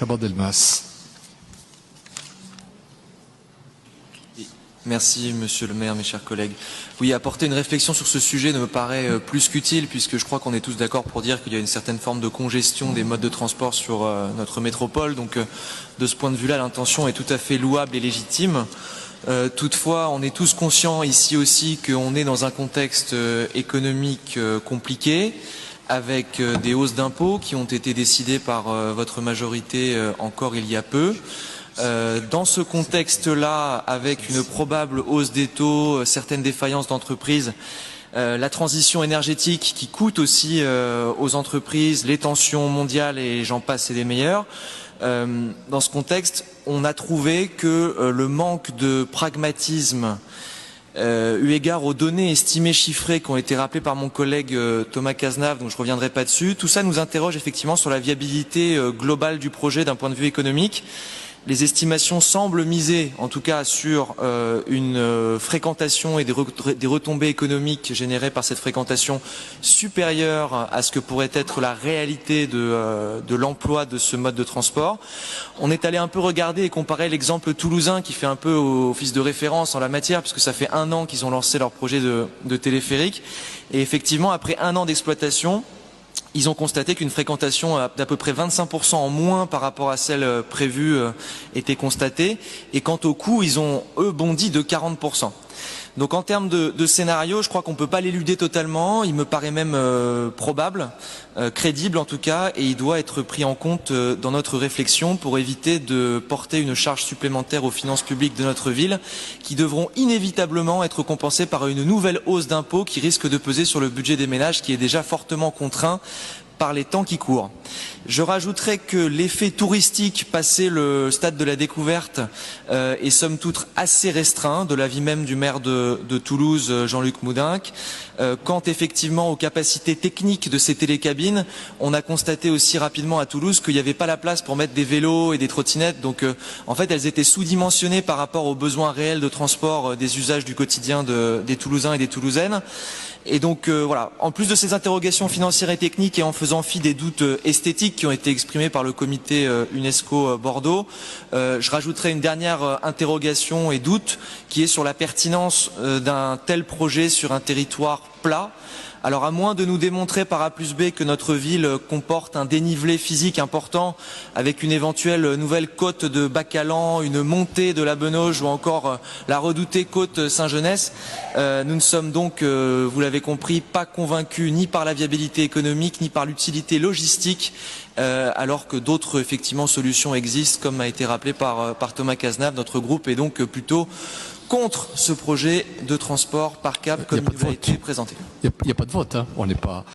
Chaban-Delmas. Merci Monsieur le maire, mes chers collègues. Oui, apporter une réflexion sur ce sujet me paraît plus qu'utile, puisque je crois qu'on est tous d'accord pour dire qu'il y a une certaine forme de congestion des modes de transport sur notre métropole. Donc de ce point de vue-là, l'intention est tout à fait louable et légitime. Toutefois, on est tous conscients ici aussi qu'on est dans un contexte économique compliqué, avec des hausses d'impôts qui ont été décidées par votre majorité encore il y a peu. Dans ce contexte-là, avec une probable hausse des taux, certaines défaillances d'entreprises, la transition énergétique qui coûte aussi aux entreprises, les tensions mondiales et j'en passe et des meilleurs, dans ce contexte, on a trouvé que le manque de pragmatisme eu égard aux données estimées chiffrées qui ont été rappelées par mon collègue Thomas Cazenave, donc je ne reviendrai pas dessus, tout ça nous interroge effectivement sur la viabilité globale du projet d'un point de vue économique. Les estimations semblent miser, en tout cas, sur une fréquentation et des retombées économiques générées par cette fréquentation supérieures à ce que pourrait être la réalité de l'emploi de ce mode de transport. On est allé un peu regarder et comparer l'exemple toulousain qui fait un peu office de référence en la matière, puisque ça fait 1 an qu'ils ont lancé leur projet de téléphérique. Et effectivement, après 1 an d'exploitation, ils ont constaté qu'une fréquentation d'à peu près 25% en moins par rapport à celle prévue était constatée. Et quant au coût, ils ont, eux, bondi de 40%. Donc en termes de scénario, je crois qu'on ne peut pas l'éluder totalement. Il me paraît même probable, crédible en tout cas, et il doit être pris en compte dans notre réflexion pour éviter de porter une charge supplémentaire aux finances publiques de notre ville, qui devront inévitablement être compensées par une nouvelle hausse d'impôts qui risque de peser sur le budget des ménages, qui est déjà fortement contraint par les temps qui courent. Je rajouterai que l'effet touristique passé le stade de la découverte est somme toute assez restreint, de l'avis même du maire de Toulouse, Jean-Luc Moudenc. Quant effectivement aux capacités techniques de ces télécabines, on a constaté aussi rapidement à Toulouse qu'il n'y avait pas la place pour mettre des vélos et des trottinettes. Donc en fait elles étaient sous-dimensionnées par rapport aux besoins réels de transport des usages du quotidien des Toulousains et des Toulousaines. Et donc voilà, en plus de ces interrogations financières et techniques et en faisant fi des doutes esthétiques qui ont été exprimés par le comité UNESCO Bordeaux, je rajouterai une dernière interrogation et doute qui est sur la pertinence d'un tel projet sur un territoire plat. Alors à moins de nous démontrer par A plus B que notre ville comporte un dénivelé physique important avec une éventuelle nouvelle côte de Bacalan, une montée de la Benauge ou encore la redoutée côte Saint-Genès, nous ne sommes donc, vous l'avez compris, pas convaincus ni par la viabilité économique ni par l'utilité logistique, alors que d'autres effectivement solutions existent, comme a été rappelé par Thomas Cazenave. Notre groupe est donc plutôt contre ce projet de transport par câble comme il nous a été présenté. Il n'y a pas de vote, hein. On n'est pas...